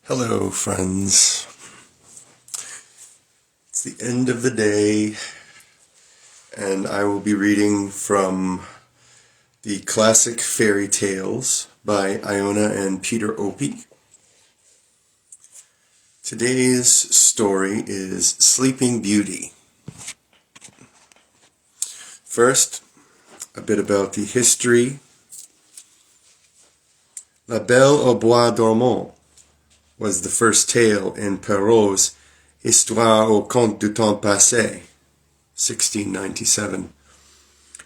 Hello, friends. It's the end of the day, and I will be reading from the classic fairy tales by Iona and Peter Opie. Today's story is Sleeping Beauty. First, a bit about the history. La Belle au Bois Dormant was the first tale in Perrault's Histoire au Conte du Temps Passé, 1697.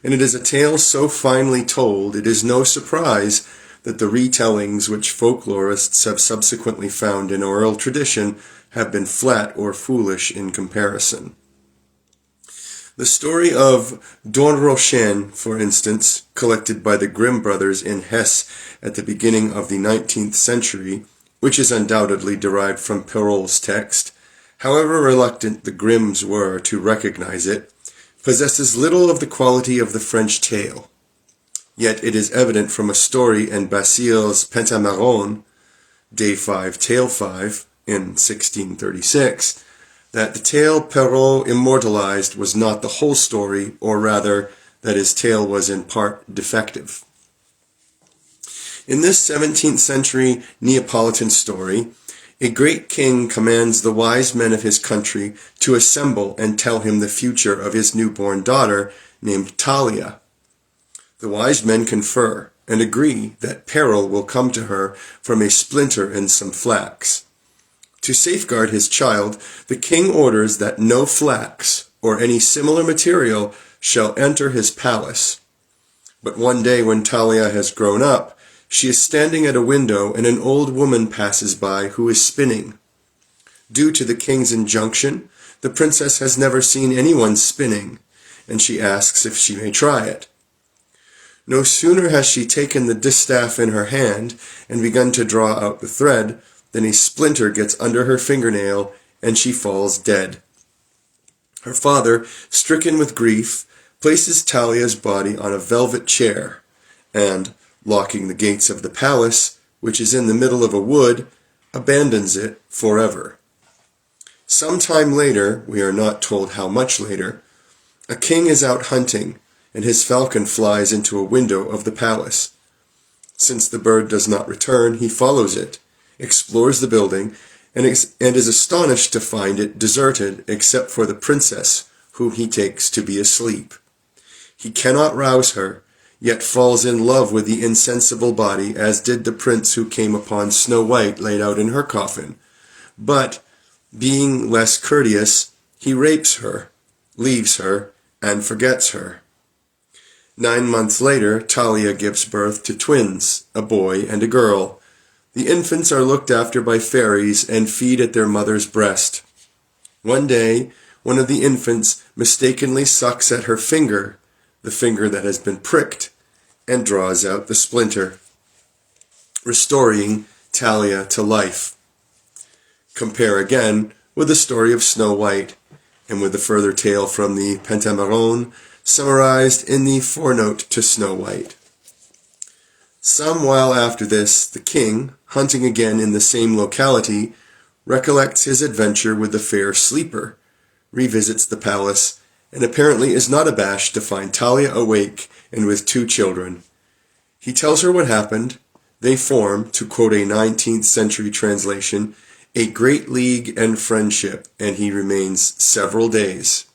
And it is a tale so finely told, it is no surprise that the retellings which folklorists have subsequently found in oral tradition have been flat or foolish in comparison. The story of Dornröschen, for instance, collected by the Grimm brothers in Hesse at the beginning of the 19th century, which is undoubtedly derived from Perrault's text, however reluctant the Grimms were to recognize it, possesses little of the quality of the French tale. Yet it is evident from a story in Basile's Pentamarron, Day 5, Tale 5, in 1636, that the tale Perrault immortalized was not the whole story, or rather, that his tale was in part defective. In this 17th century Neapolitan story, a great king commands the wise men of his country to assemble and tell him the future of his newborn daughter named Talia. The wise men confer and agree that peril will come to her from a splinter and some flax. To safeguard his child, the king orders that no flax or any similar material shall enter his palace. But one day when Talia has grown up, she is standing at a window and an old woman passes by who is spinning. Due to the king's injunction, the princess has never seen anyone spinning, and she asks if she may try it. No sooner has she taken the distaff in her hand and begun to draw out the thread than a splinter gets under her fingernail and she falls dead. Her father, stricken with grief, places Talia's body on a velvet chair and, locking the gates of the palace, which is in the middle of a wood, abandons it forever. Some time later, we are not told how much later, a king is out hunting, and his falcon flies into a window of the palace. Since the bird does not return, he follows it, explores the building, and is astonished to find it deserted except for the princess, whom he takes to be asleep. He cannot rouse her, yet falls in love with the insensible body, as did the prince who came upon Snow White laid out in her coffin. But, being less courteous, he rapes her, leaves her, and forgets her. 9 months later, Talia gives birth to twins, a boy and a girl. The infants are looked after by fairies and feed at their mother's breast. One day, one of the infants mistakenly sucks at her finger, the finger that has been pricked, and draws out the splinter, restoring Talia to life. Compare again with the story of Snow White, and with the further tale from the Pentamarron, summarized in the forenote to Snow White. Some while after this, the king, hunting again in the same locality, recollects his adventure with the fair sleeper, revisits the palace, and apparently is not abashed to find Talia awake and with 2 children. He tells her what happened. They form, to quote a 19th century translation, a great league and friendship, and he remains several days.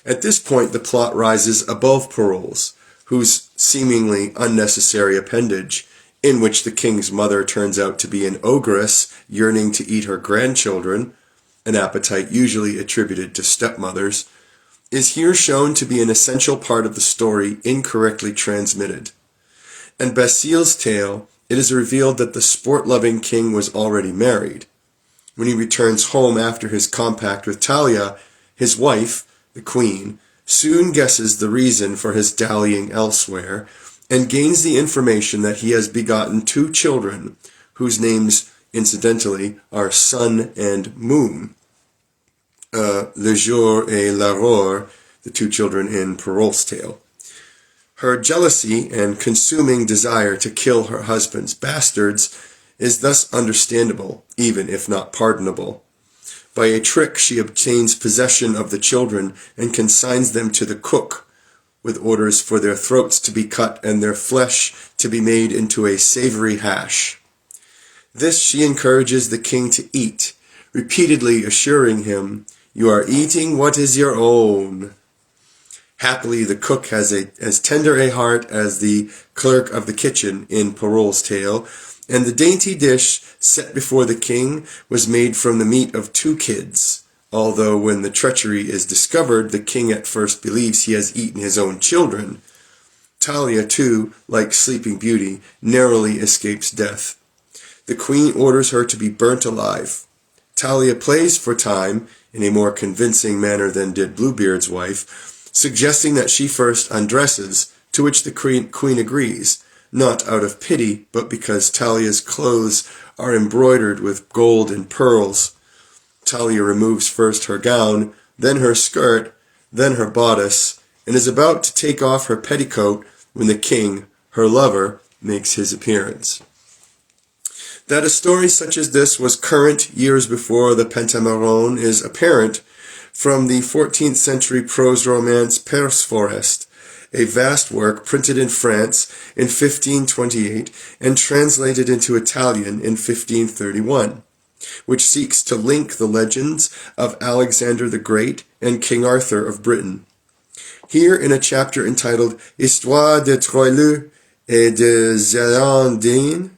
At this point, the plot rises above Perrault's, whose seemingly unnecessary appendage, in which the king's mother turns out to be an ogress yearning to eat her grandchildren, an appetite usually attributed to stepmothers, is here shown to be an essential part of the story incorrectly transmitted. In Basile's tale, it is revealed that the sport-loving king was already married. When he returns home after his compact with Talia, his wife, the queen, soon guesses the reason for his dallying elsewhere, and gains the information that he has begotten 2 children, whose names, incidentally, are Sun and Moon. Le Jour et l'Aurore, the 2 children in Perrault's tale. Her jealousy and consuming desire to kill her husband's bastards is thus understandable, even if not pardonable. By a trick she obtains possession of the children and consigns them to the cook, with orders for their throats to be cut and their flesh to be made into a savory hash. This she encourages the king to eat, repeatedly assuring him, "You are eating what is your own." Happily, the cook has as tender a heart as the clerk of the kitchen in Perrault's tale, and the dainty dish set before the king was made from the meat of 2 kids, although when the treachery is discovered, the king at first believes he has eaten his own children. Talia, too, like Sleeping Beauty, narrowly escapes death. The queen orders her to be burnt alive. Talia plays for time, in a more convincing manner than did Bluebeard's wife, suggesting that she first undresses, to which the queen agrees, not out of pity, but because Talia's clothes are embroidered with gold and pearls. Talia removes first her gown, then her skirt, then her bodice, and is about to take off her petticoat when the king, her lover, makes his appearance. That a story such as this was current years before the Pentamerone is apparent from the 14th century prose romance Perceforest, a vast work printed in France in 1528 and translated into Italian in 1531, which seeks to link the legends of Alexander the Great and King Arthur of Britain. Here, in a chapter entitled Histoire de Troilus et de Zelandine,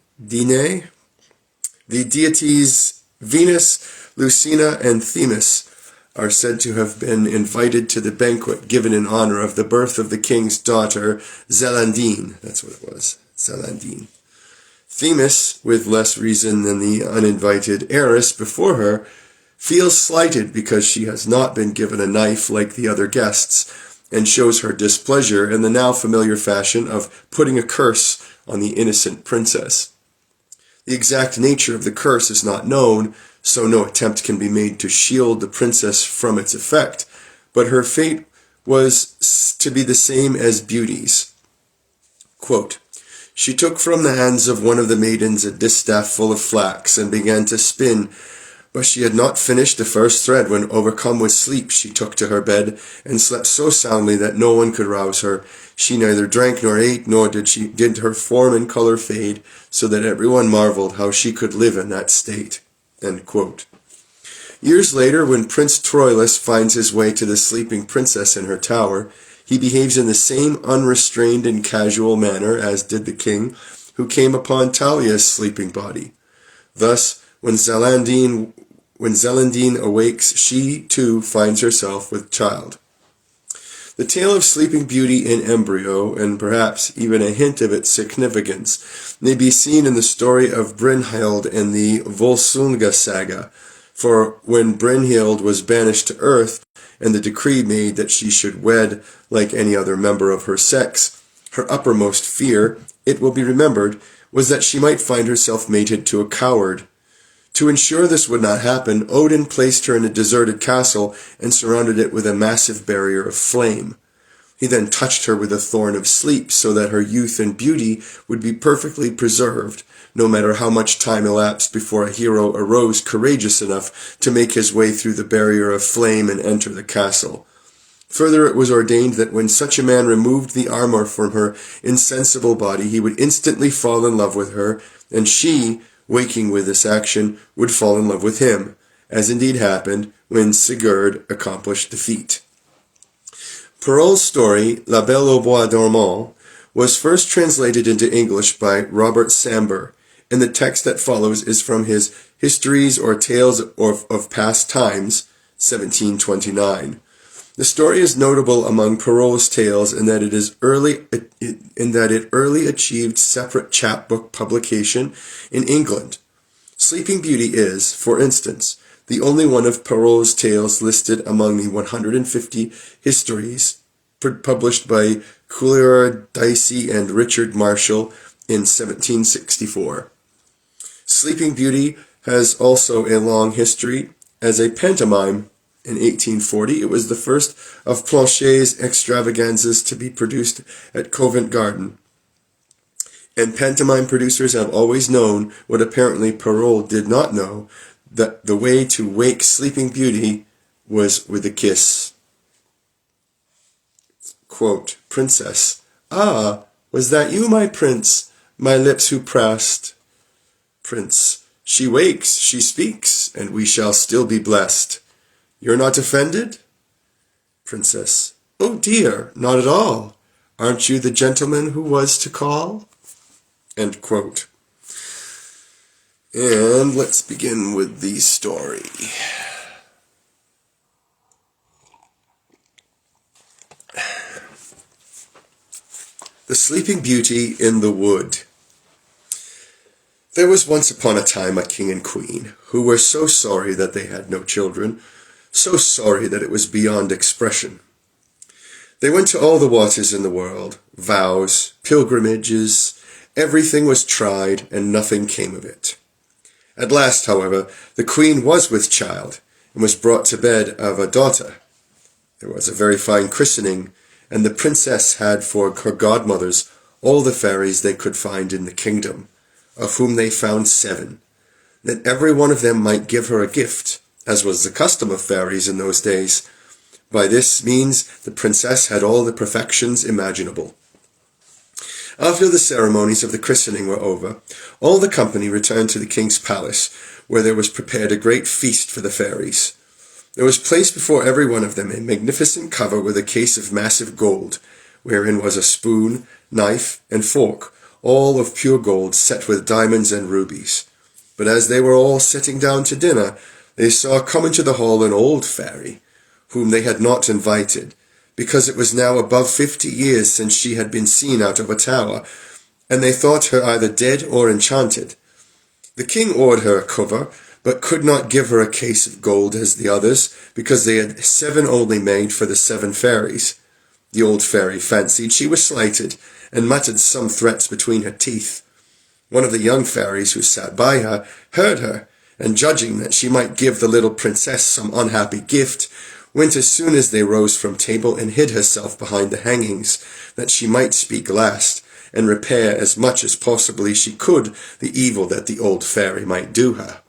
the deities Venus, Lucina, and Themis are said to have been invited to the banquet given in honor of the birth of the king's daughter, Zelandine. That's what it was, Zelandine. Themis, with less reason than the uninvited heiress before her, feels slighted because she has not been given a knife like the other guests, and shows her displeasure in the now familiar fashion of putting a curse on the innocent princess. The exact nature of the curse is not known, so no attempt can be made to shield the princess from its effect, but her fate was to be the same as Beauty's. Quote, "She took from the hands of one of the maidens a distaff full of flax, and began to spin, but she had not finished the first thread when, overcome with sleep, she took to her bed, and slept so soundly that no one could rouse her. She neither drank nor ate, nor did her form and color fade, so that everyone marveled how she could live in that state." End quote. Years later, when Prince Troilus finds his way to the sleeping princess in her tower, he behaves in the same unrestrained and casual manner as did the king who came upon Talia's sleeping body. Thus, when Zelandine awakes, she, too, finds herself with child. The tale of Sleeping Beauty in embryo, and perhaps even a hint of its significance, may be seen in the story of Brynhild in the Volsunga saga, for when Brynhild was banished to earth, and the decree made that she should wed like any other member of her sex, her uppermost fear, it will be remembered, was that she might find herself mated to a coward. To ensure this would not happen, Odin placed her in a deserted castle and surrounded it with a massive barrier of flame. He then touched her with a thorn of sleep so that her youth and beauty would be perfectly preserved, no matter how much time elapsed before a hero arose courageous enough to make his way through the barrier of flame and enter the castle. Further, it was ordained that when such a man removed the armor from her insensible body, he would instantly fall in love with her, and she, waking with this action, would fall in love with him, as indeed happened when Sigurd accomplished the feat. Perrault's story, La Belle au Bois Dormant, was first translated into English by Robert Samber, and the text that follows is from his Histories or Tales of Past Times, 1729. The story is notable among Perrault's tales in that it early achieved separate chapbook publication in England. Sleeping Beauty is, for instance, the only one of Perrault's tales listed among the 150 histories published by Couleur Dicey and Richard Marshall in 1764. Sleeping Beauty has also a long history as a pantomime. In 1840, it was the first of Planchet's extravaganzas to be produced at Covent Garden. And pantomime producers have always known what apparently Perrault did not know, that the way to wake Sleeping Beauty was with a kiss. Quote, Princess, ah, was that you, my prince, my lips who pressed? Prince, she wakes, she speaks, and we shall still be blessed. You're not offended? Princess, oh dear, not at all. Aren't you the gentleman who was to call? End quote. And let's begin with the story. The Sleeping Beauty in the Wood. There was once upon a time a king and queen who were so sorry that they had no children, so sorry that it was beyond expression. They went to all the waters in the world, vows, pilgrimages, everything was tried and nothing came of it. At last, however, the queen was with child and was brought to bed of a daughter. There was a very fine christening, and the princess had for her godmothers all the fairies they could find in the kingdom, of whom they found 7, that every one of them might give her a gift, as was the custom of fairies in those days. By this means the princess had all the perfections imaginable. After the ceremonies of the christening were over, all the company returned to the king's palace, where there was prepared a great feast for the fairies. There was placed before every one of them a magnificent cover with a case of massive gold, wherein was a spoon, knife, and fork, all of pure gold, set with diamonds and rubies. But as they were all sitting down to dinner, they saw come into the hall an old fairy, whom they had not invited, because it was now above 50 years since she had been seen out of a tower, and they thought her either dead or enchanted. The king ordered her a cover, but could not give her a case of gold as the others, because they had 7 only made for the 7 fairies. The old fairy fancied she was slighted, and muttered some threats between her teeth. One of the young fairies who sat by her heard her, and judging that she might give the little princess some unhappy gift, went as soon as they rose from table and hid herself behind the hangings, that she might speak last, and repair as much as possibly she could the evil that the old fairy might do her.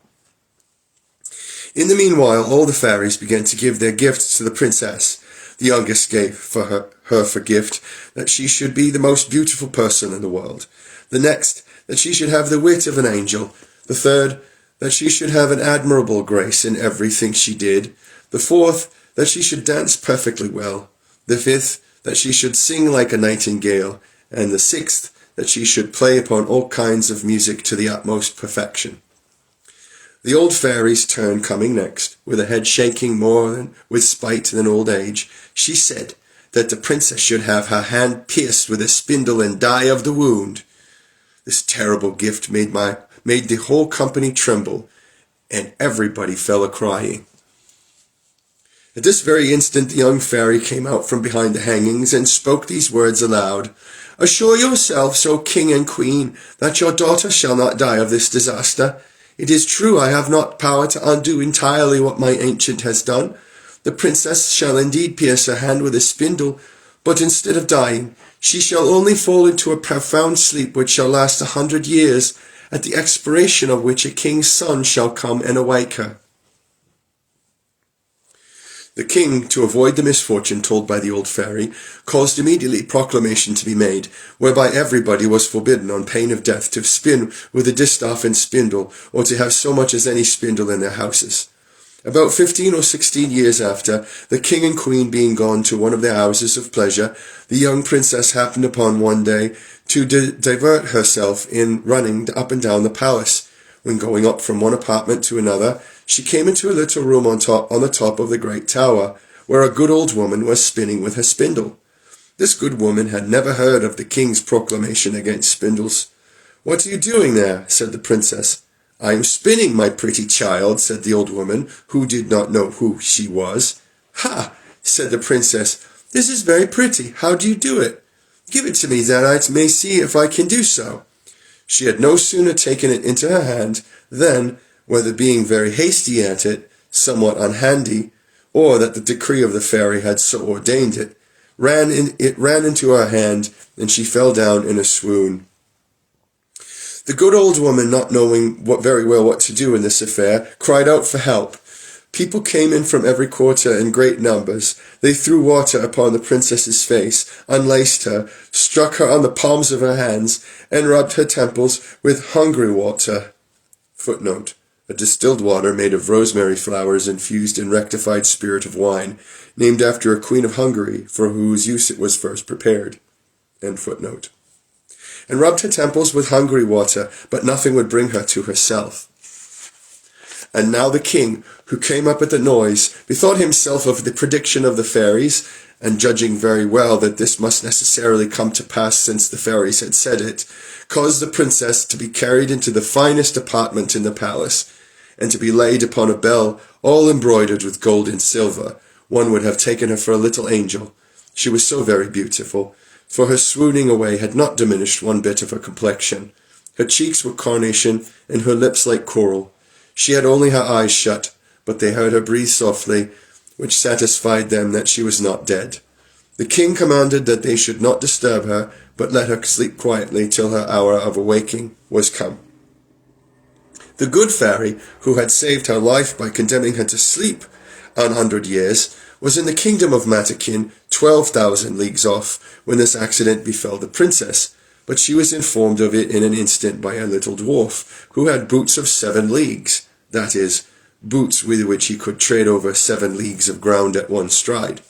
In the meanwhile, all the fairies began to give their gifts to the princess. The youngest gave her for gift that she should be the most beautiful person in the world. The next, that she should have the wit of an angel. The third, that she should have an admirable grace in everything she did. The fourth, that she should dance perfectly well. The fifth, that she should sing like a nightingale. And the sixth, that she should play upon all kinds of music to the utmost perfection. The old fairy's turn coming next, with a head shaking more than with spite than old age, she said that the princess should have her hand pierced with a spindle and die of the wound. This terrible gift made the whole company tremble, and everybody fell a-crying. At this very instant the young fairy came out from behind the hangings and spoke these words aloud. Assure yourselves, O king and queen, that your daughter shall not die of this disaster. It is true I have not power to undo entirely what my ancient has done. The princess shall indeed pierce her hand with a spindle, but instead of dying, she shall only fall into a profound sleep which shall last 100 years, at the expiration of which a king's son shall come and awake her. The king, to avoid the misfortune told by the old fairy, caused immediately proclamation to be made, whereby everybody was forbidden on pain of death to spin with a distaff and spindle, or to have so much as any spindle in their houses. About 15 or 16 years after, the king and queen being gone to one of their houses of pleasure, the young princess happened upon one day to divert herself in running up and down the palace. When going up from one apartment to another, she came into a little room on the top of the great tower, where a good old woman was spinning with her spindle. This good woman had never heard of the king's proclamation against spindles. "What are you doing there?" said the princess. "I am spinning, my pretty child," said the old woman, who did not know who she was. "Ha!" said the princess. "This is very pretty. How do you do it? Give it to me, that I may see if I can do so." She had no sooner taken it into her hand than, whether being very hasty at it, somewhat unhandy, or that the decree of the fairy had so ordained it ran into her hand, and she fell down in a swoon. The good old woman, not knowing very well what to do in this affair, cried out for help. People came in from every quarter in great numbers. They threw water upon the princess's face, unlaced her, struck her on the palms of her hands, and rubbed her temples with hungry water. Footnote: a distilled water made of rosemary flowers infused in rectified spirit of wine, named after a queen of Hungary, for whose use it was first prepared. End footnote. And rubbed her temples with hungry water, but nothing would bring her to herself. And now the king, who came up at the noise, bethought himself of the prediction of the fairies, and judging very well that this must necessarily come to pass since the fairies had said it, caused the princess to be carried into the finest apartment in the palace, and to be laid upon a bell all embroidered with gold and silver. One would have taken her for a little angel. She was so very beautiful, for her swooning away had not diminished one bit of her complexion. Her cheeks were carnation, and her lips like coral. She had only her eyes shut, but they heard her breathe softly, which satisfied them that she was not dead. The king commanded that they should not disturb her, but let her sleep quietly till her hour of awaking was come. The good fairy, who had saved her life by condemning her to sleep 100 years, was in the kingdom of Matakin, 12,000 leagues off, when this accident befell the princess. But she was informed of it in an instant by a little dwarf, who had boots of 7 leagues, that is, boots with which he could tread over 7 leagues of ground at one stride.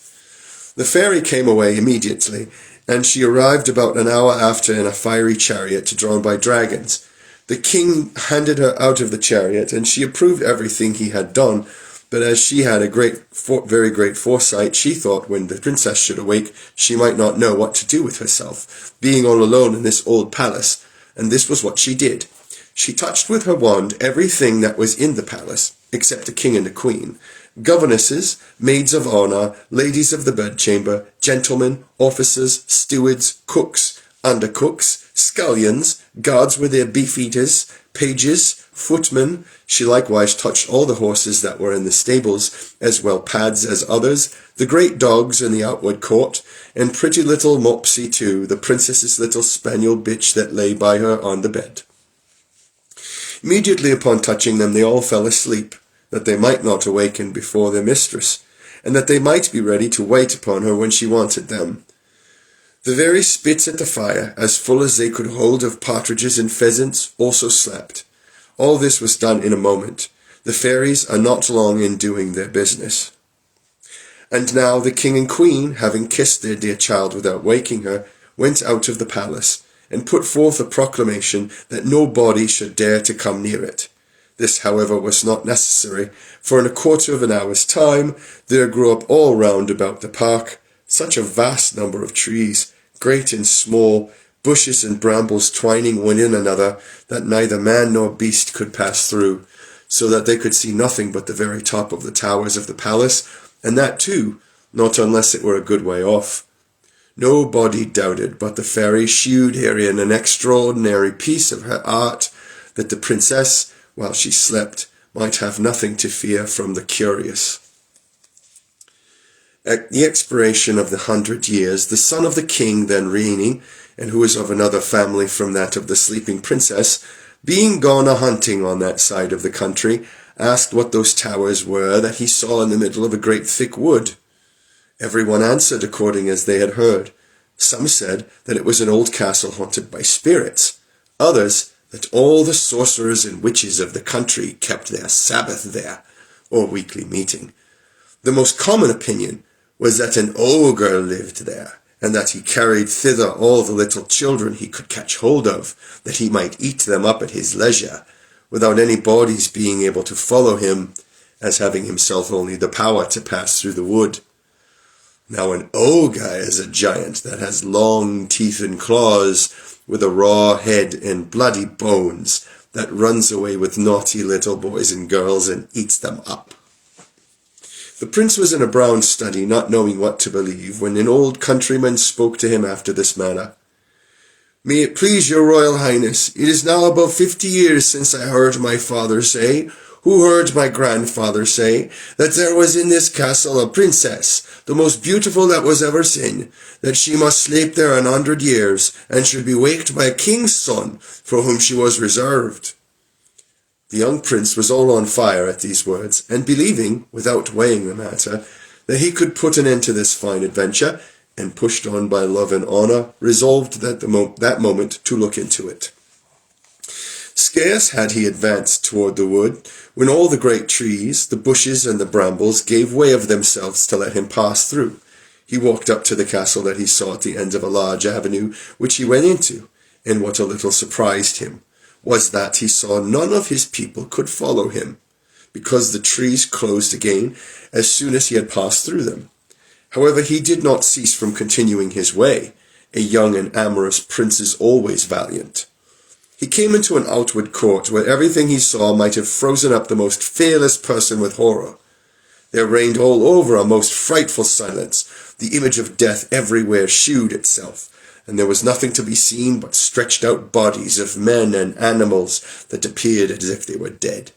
The fairy came away immediately, and she arrived about an hour after in a fiery chariot drawn by dragons. The king handed her out of the chariot, and she approved everything he had done, but as she had very great foresight, she thought when the princess should awake, she might not know what to do with herself, being all alone in this old palace, and this was what she did. She touched with her wand everything that was in the palace, except the king and the queen, governesses, maids of honour, ladies of the bedchamber, gentlemen, officers, stewards, cooks, undercooks, scullions, guards with their beef-eaters, pages, footmen. She likewise touched all the horses that were in the stables, as well pads as others, the great dogs in the outward court, and pretty little Mopsy too, the princess's little spaniel bitch that lay by her on the bed. Immediately upon touching them they all fell asleep, that they might not awaken before their mistress, and that they might be ready to wait upon her when she wanted them. The very spits at the fire, as full as they could hold of partridges and pheasants, also slept. All this was done in a moment. The fairies are not long in doing their business. And now the king and queen, having kissed their dear child without waking her, went out of the palace, and put forth a proclamation that nobody should dare to come near it. This, however, was not necessary, for in a quarter of an hour's time there grew up all round about the park such a vast number of trees, great and small, bushes and brambles twining one in another, that neither man nor beast could pass through, so that they could see nothing but the very top of the towers of the palace, and that too, not unless it were a good way off. Nobody doubted but the fairy shewed herein an extraordinary piece of her art, that the princess, while she slept, might have nothing to fear from the curious. At the expiration of the 100 years, the son of the king then reigning, and who was of another family from that of the sleeping princess, being gone a-hunting on that side of the country, asked what those towers were that he saw in the middle of a great thick wood. Every one answered according as they had heard. Some said that it was an old castle haunted by spirits. Others, that all the sorcerers and witches of the country kept their Sabbath there, or weekly meeting. The most common opinion was that an ogre lived there, and that he carried thither all the little children he could catch hold of, that he might eat them up at his leisure, without any bodies being able to follow him, as having himself only the power to pass through the wood. Now an ogre is a giant that has long teeth and claws, with a raw head and bloody bones, that runs away with naughty little boys and girls and eats them up. The prince was in a brown study, not knowing what to believe, when an old countryman spoke to him after this manner. "May it please your royal highness, it is now above 50 years since I heard my father say, who heard my grandfather say that there was in this castle a princess, the most beautiful that was ever seen, that she must sleep there 100 years, and should be waked by a king's son, for whom she was reserved. The young prince was all on fire at these words, and believing, without weighing the matter, that he could put an end to this fine adventure, and pushed on by love and honour, resolved that moment to look into it. Scarce had he advanced toward the wood, when all the great trees, the bushes, and the brambles gave way of themselves to let him pass through. He walked up to the castle that he saw at the end of a large avenue, which he went into, and what a little surprised him was that he saw none of his people could follow him, because the trees closed again as soon as he had passed through them. However, he did not cease from continuing his way. A young and amorous prince is always valiant. He came into an outward court where everything he saw might have frozen up the most fearless person with horror. There reigned all over a most frightful silence. The image of death everywhere shewed itself, and there was nothing to be seen but stretched out bodies of men and animals that appeared as if they were dead.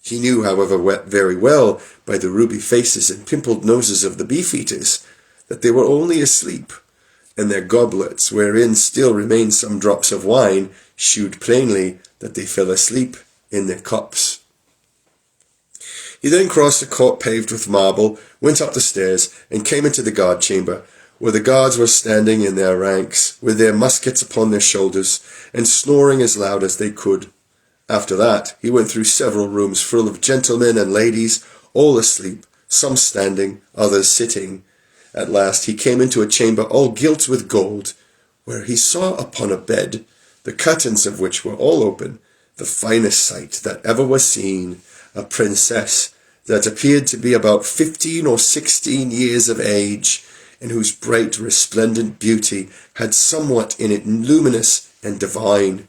He knew, however, very well by the ruby faces and pimpled noses of the beef-eaters that they were only asleep, and their goblets, wherein still remained some drops of wine, shewed plainly that they fell asleep in their cups. He then crossed a court paved with marble, went up the stairs, and came into the guard chamber, where the guards were standing in their ranks, with their muskets upon their shoulders, and snoring as loud as they could. After that, he went through several rooms full of gentlemen and ladies, all asleep, some standing, others sitting. At last he came into a chamber all gilt with gold, where he saw upon a bed, the curtains of which were all open, the finest sight that ever was seen, a princess that appeared to be about 15 or 16 years of age, and whose bright resplendent beauty had somewhat in it luminous and divine.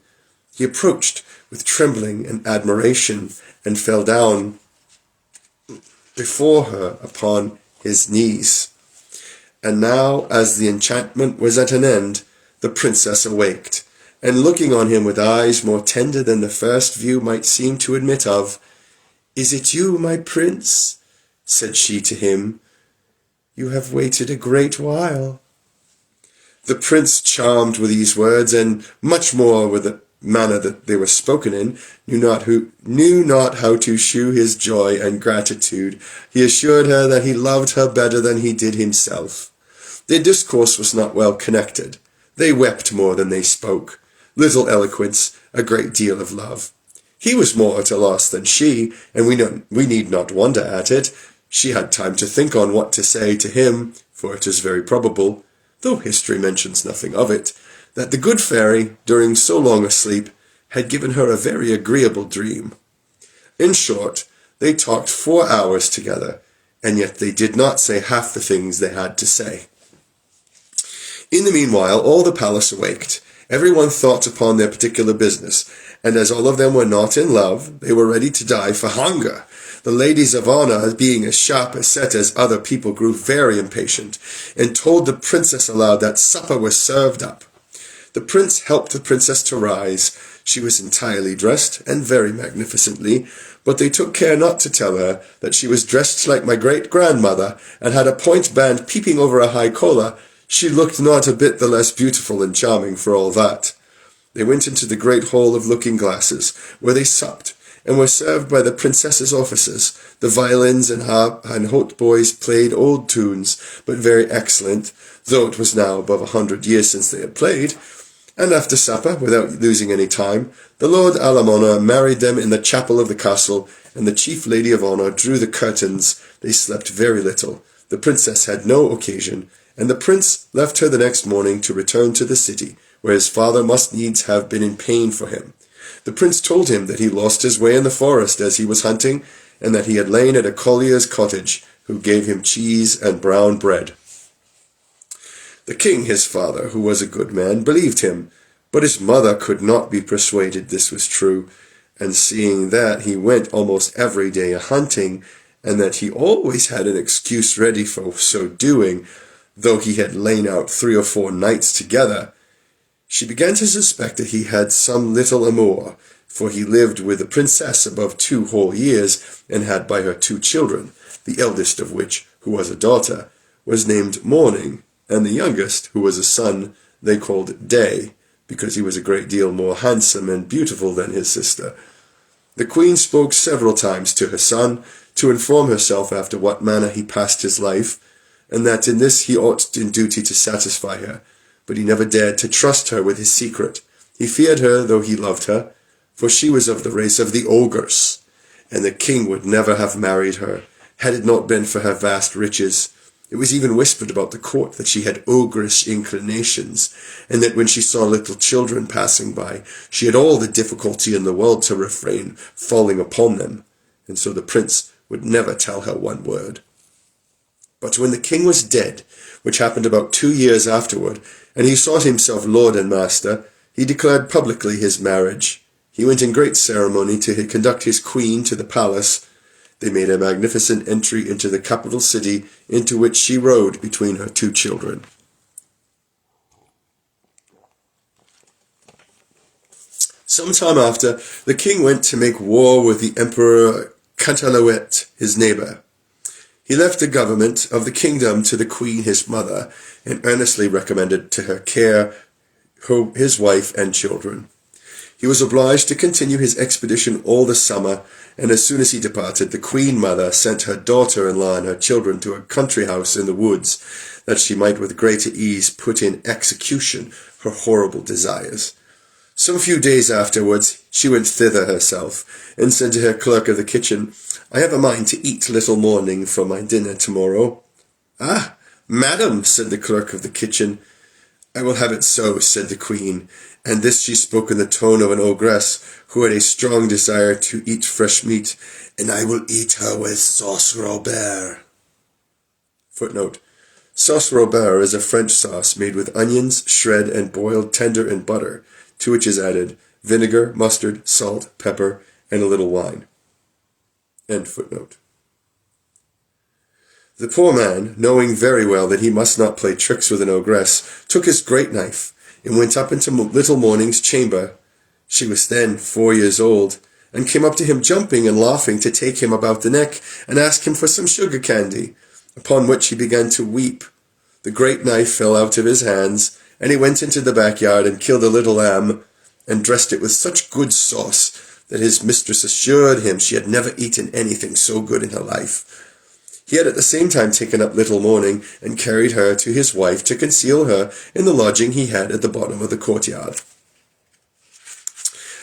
He approached with trembling and admiration, and fell down before her upon his knees. And now, as the enchantment was at an end, the princess awaked, and looking on him with eyes more tender than the first view might seem to admit of, "Is it you, my prince?" said she to him. "You have waited a great while." The prince, charmed with these words, and much more with the manner that they were spoken in, knew not how to shew his joy and gratitude. He assured her that he loved her better than he did himself. Their discourse was not well connected. They wept more than they spoke. Little eloquence, a great deal of love. He was more at a loss than she, and we need not wonder at it. She had time to think on what to say to him, for it is very probable, though history mentions nothing of it, that the good fairy, during so long a sleep, had given her a very agreeable dream. In short, they talked 4 hours together, and yet they did not say half the things they had to say. In the meanwhile, all the palace awaked. Everyone thought upon their particular business, and as all of them were not in love, they were ready to die for hunger. The ladies of Iona, being as sharp set as other people, grew very impatient, and told the princess aloud that supper was served up. The prince helped the princess to rise. She was entirely dressed, and very magnificently, but they took care not to tell her that she was dressed like my great-grandmother, and had a point band peeping over a high collar. She looked not a bit the less beautiful and charming for all that. They went into the great hall of looking-glasses, where they supped, and were served by the princess's officers. The violins and harp and hautboys played old tunes, but very excellent, though it was now above 100 years since they had played. And after supper, without losing any time, the Lord Alamona married them in the chapel of the castle, and the chief lady of Iona drew the curtains. They slept very little. The princess had no occasion, and the prince left her the next morning to return to the city, where his father must needs have been in pain for him. The prince told him that he lost his way in the forest as he was hunting, and that he had lain at a collier's cottage, who gave him cheese and brown bread. The king, his father, who was a good man, believed him, but his mother could not be persuaded this was true, and seeing that he went almost every day a-hunting, and that he always had an excuse ready for so doing, though he had lain out 3 or 4 nights together, she began to suspect that he had some little amour, for he lived with the princess above 2 whole years, and had by her 2 children, the eldest of which, who was a daughter, was named Morning, and the youngest, who was a son, they called Day, because he was a great deal more handsome and beautiful than his sister. The queen spoke several times to her son, to inform herself after what manner he passed his life, and that in this he ought in duty to satisfy her. But he never dared to trust her with his secret. He feared her, though he loved her, for she was of the race of the ogres, and the king would never have married her, had it not been for her vast riches. It was even whispered about the court that she had ogreish inclinations, and that when she saw little children passing by, she had all the difficulty in the world to refrain falling upon them, and so the prince would never tell her one word. But when the king was dead, which happened about 2 years afterward, and he sought himself lord and master, he declared publicly his marriage. He went in great ceremony to conduct his queen to the palace. They made a magnificent entry into the capital city, into which she rode between her 2 children. Some time after, the king went to make war with the emperor Cantalawet, his neighbor. He left the government of the kingdom to the queen his mother, and earnestly recommended to her care his wife and children. He was obliged to continue his expedition all the summer, and as soon as he departed, the queen mother sent her daughter-in-law and her children to a country house in the woods, that she might with greater ease put in execution her horrible desires. Some few days afterwards, she went thither herself, and said to her clerk of the kitchen, "I have a mind to eat little Morning for my dinner tomorrow." "Ah, madam," said the clerk of the kitchen. "I will have it so," said the queen, and this she spoke in the tone of an ogress who had a strong desire to eat fresh meat, "and I will eat her with sauce Robert." Footnote: Sauce Robert is a French sauce made with onions, shred and boiled tender in butter, to which is added vinegar, mustard, salt, pepper, and a little wine. End footnote. The poor man, knowing very well that he must not play tricks with an ogress, took his great knife, and went up into little Morning's chamber. She was then 4 years old, and came up to him jumping and laughing to take him about the neck, and ask him for some sugar candy, upon which he began to weep. The great knife fell out of his hands, and he went into the backyard and killed a little lamb, and dressed it with such good sauce that his mistress assured him she had never eaten anything so good in her life. He had at the same time taken up little Morning, and carried her to his wife to conceal her in the lodging he had at the bottom of the courtyard.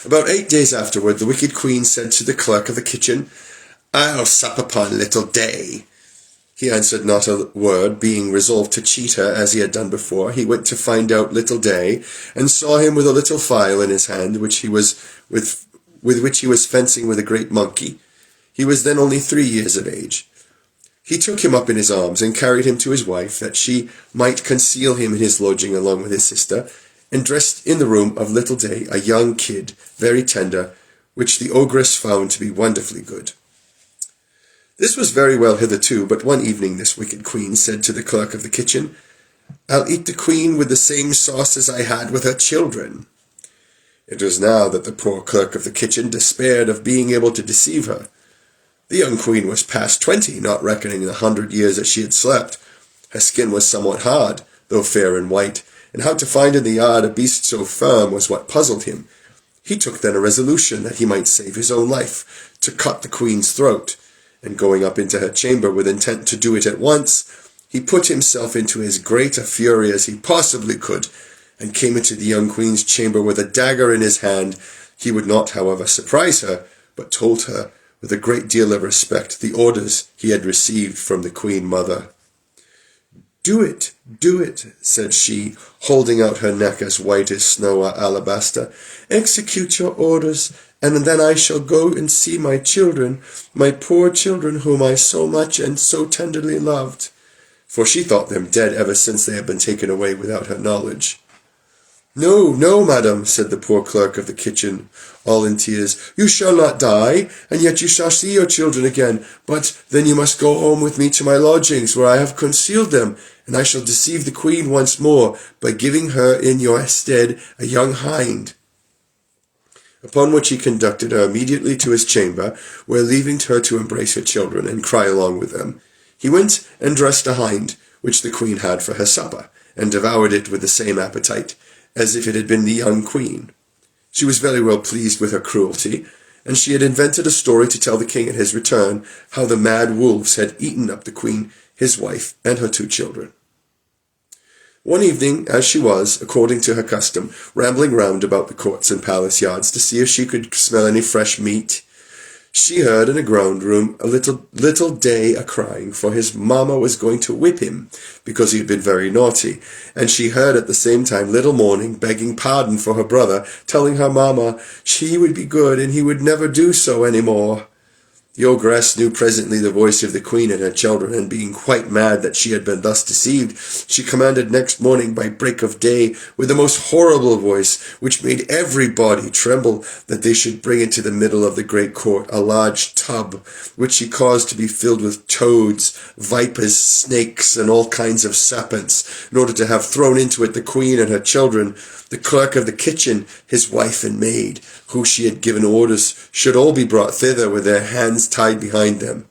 About 8 days afterward, the wicked queen said to the clerk of the kitchen, "I'll sup upon little Day." He answered not a word, being resolved to cheat her as he had done before. He went to find out little Day, and saw him with a little file in his hand, with which he was fencing with a great monkey. He was then only 3 years of age. He took him up in his arms, and carried him to his wife, that she might conceal him in his lodging along with his sister, and dressed in the room of little Day a young kid, very tender, which the ogress found to be wonderfully good. This was very well hitherto, but one evening this wicked queen said to the clerk of the kitchen, "I'll eat the queen with the same sauce as I had with her children." It was now that the poor clerk of the kitchen despaired of being able to deceive her. The young queen was past 20, not reckoning the 100 years that she had slept. Her skin was somewhat hard, though fair and white, and how to find in the yard a beast so firm was what puzzled him. He took then a resolution that he might save his own life, to cut the queen's throat, and going up into her chamber with intent to do it at once, he put himself into as great a fury as he possibly could, and came into the young queen's chamber with a dagger in his hand. He would not, however, surprise her, but told her, with a great deal of respect, the orders he had received from the queen mother. do it, said she, holding out her neck as white as snow or alabaster. "Execute your orders, and then I shall go and see my children, my poor children whom I so much and so tenderly loved." For she thought them dead ever since they had been taken away without her knowledge. "No, no, madam," said the poor clerk of the kitchen, all in tears. "You shall not die, and yet you shall see your children again. But then you must go home with me to my lodgings, where I have concealed them, and I shall deceive the queen once more by giving her in your stead a young hind." Upon which he conducted her immediately to his chamber, where leaving her to embrace her children and cry along with them, he went and dressed a hind, which the queen had for her supper, and devoured it with the same appetite, as if it had been the young queen. She was very well pleased with her cruelty, and she had invented a story to tell the king at his return how the mad wolves had eaten up the queen, his wife, and her 2 children. One evening, as she was, according to her custom, rambling round about the courts and palace yards to see if she could smell any fresh meat, she heard in a ground room a little day a-crying, for his mamma was going to whip him, because he had been very naughty, and she heard at the same time little Morning begging pardon for her brother, telling her mamma she would be good, and he would never do so any more. The ogress knew presently the voice of the queen and her children, and being quite mad that she had been thus deceived, she commanded next morning by break of day, with the most horrible voice, which made everybody tremble, that they should bring into the middle of the great court a large tub, which she caused to be filled with toads, vipers, snakes, and all kinds of serpents, in order to have thrown into it the queen and her children, the clerk of the kitchen, his wife and maid, who she had given orders should all be brought thither with their hands tied behind them.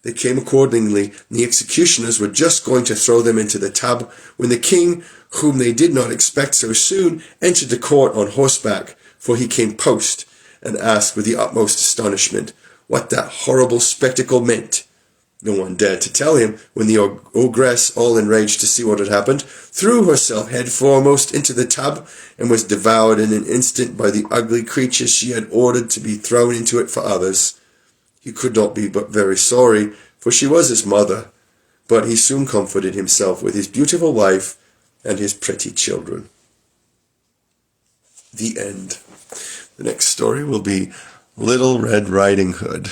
They came accordingly, and the executioners were just going to throw them into the tub, when the king, whom they did not expect so soon, entered the court on horseback, for he came post, and asked with the utmost astonishment what that horrible spectacle meant. No one dared to tell him, when the ogress, all enraged to see what had happened, threw herself head foremost into the tub, and was devoured in an instant by the ugly creatures she had ordered to be thrown into it for others. He could not be but very sorry, for she was his mother, but he soon comforted himself with his beautiful wife and his pretty children. The end. The next story will be Little Red Riding Hood.